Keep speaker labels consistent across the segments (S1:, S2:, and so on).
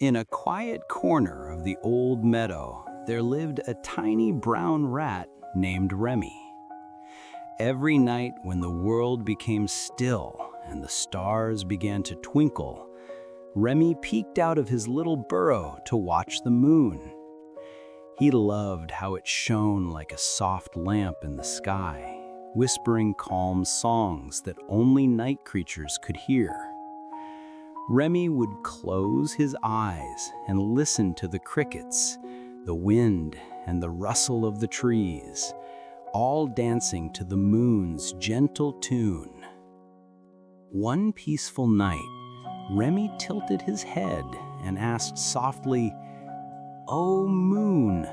S1: In a quiet corner of the old meadow, there lived a tiny brown rat named Remy. Every night when the world became still and the stars began to twinkle, Remy peeked out of his little burrow to watch the moon. He loved how it shone like a soft lamp in the sky, whispering calm songs that only night creatures could hear. Remy would close his eyes and listen to the crickets, the wind, and the rustle of the trees, all dancing to the moon's gentle tune. One peaceful night, Remy tilted his head and asked softly, "Oh, moon,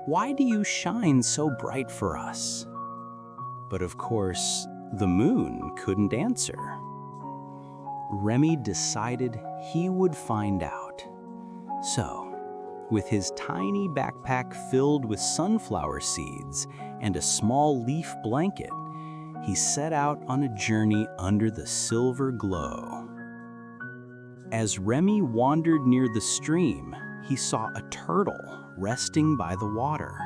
S1: why do you shine so bright for us?" But of course, the moon couldn't answer. Remy decided he would find out. So, with his tiny backpack filled with sunflower seeds and a small leaf blanket, he set out on a journey under the silver glow. As Remy wandered near the stream, he saw a turtle resting by the water.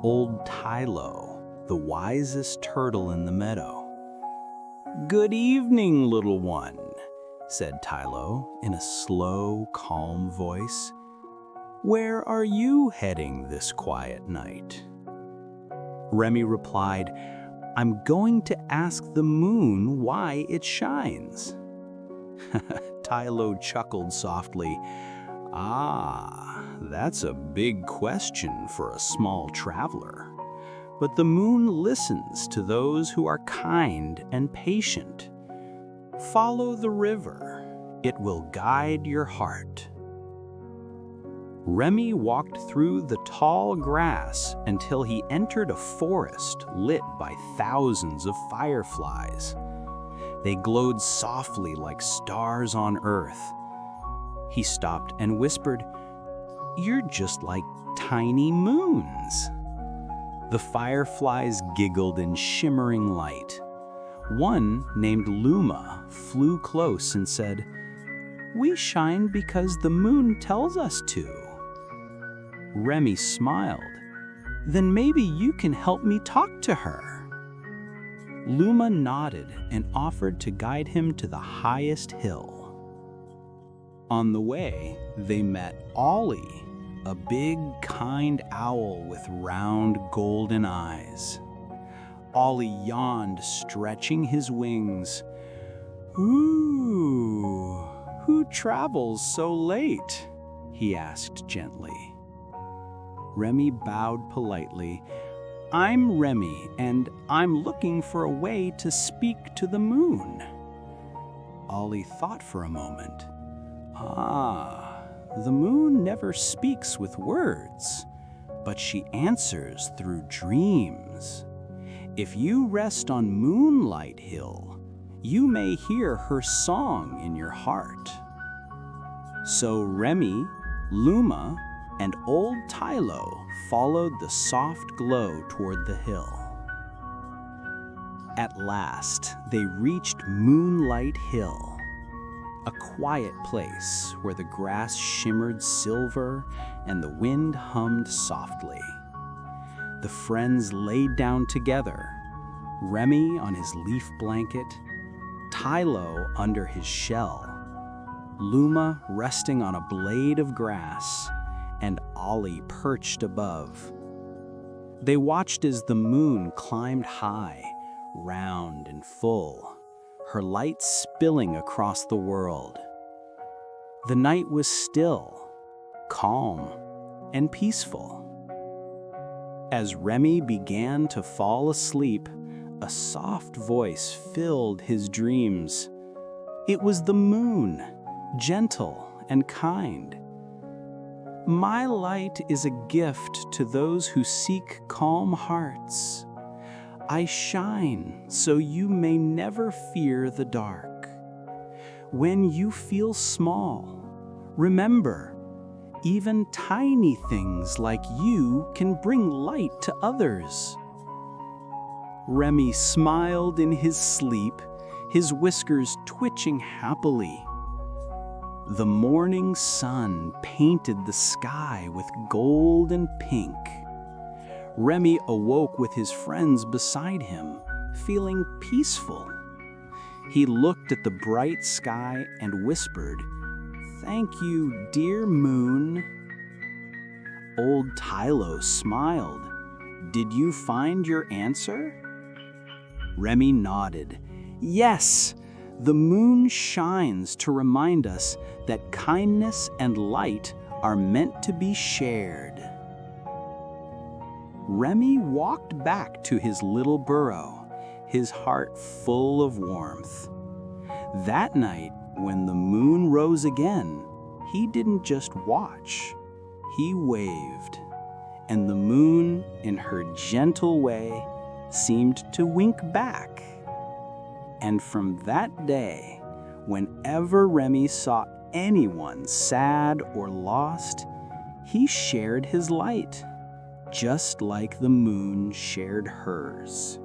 S1: Old Tylo, the wisest turtle in the meadow. "Good evening, little one," said Tylo in a slow, calm voice. "Where are you heading this quiet night?" Remy replied, "I'm going to ask the moon why it shines." Tylo chuckled softly. "Ah, that's a big question for a small traveler. But the moon listens to those who are kind and patient. Follow the river. It will guide your heart." Remy walked through the tall grass until he entered a forest lit by thousands of fireflies. They glowed softly like stars on earth. He stopped and whispered, "You're just like tiny moons." The fireflies giggled in shimmering light. One, named Luma, flew close and said, "We shine because the moon tells us to." Remy smiled. "Then maybe you can help me talk to her." Luma nodded and offered to guide him to the highest hill. On the way, they met Ollie, a big, kind owl with round, golden eyes. Ollie yawned, stretching his wings. "Ooh, who travels so late?" he asked gently. Remy bowed politely. "I'm Remy, and I'm looking for a way to speak to the moon." Ollie thought for a moment. The moon never speaks with words, but she answers through dreams. If you rest on Moonlight Hill, you may hear her song in your heart." So Remy, Luma, and old Tylo followed the soft glow toward the hill. At last, they reached Moonlight Hill, a quiet place where the grass shimmered silver and the wind hummed softly. The friends laid down together, Remy on his leaf blanket, Tylo under his shell, Luma resting on a blade of grass, and Ollie perched above. They watched as the moon climbed high, round and full, her light spilling across the world. The night was still, calm, and peaceful. As Remy began to fall asleep, a soft voice filled his dreams. It was the moon, gentle and kind. "My light is a gift to those who seek calm hearts. I shine so you may never fear the dark. When you feel small, remember, even tiny things like you can bring light to others." Remy smiled in his sleep, his whiskers twitching happily. The morning sun painted the sky with gold and pink. Remi awoke with his friends beside him, feeling peaceful. He looked at the bright sky and whispered, "Thank you, dear moon." Old Tylo smiled. "Did you find your answer?" Remi nodded. "Yes, the moon shines to remind us that kindness and light are meant to be shared." Remi walked back to his little burrow, his heart full of warmth. That night, when the moon rose again, he didn't just watch, he waved. And the moon, in her gentle way, seemed to wink back. And from that day, whenever Remi saw anyone sad or lost, he shared his light, just like the moon shared hers.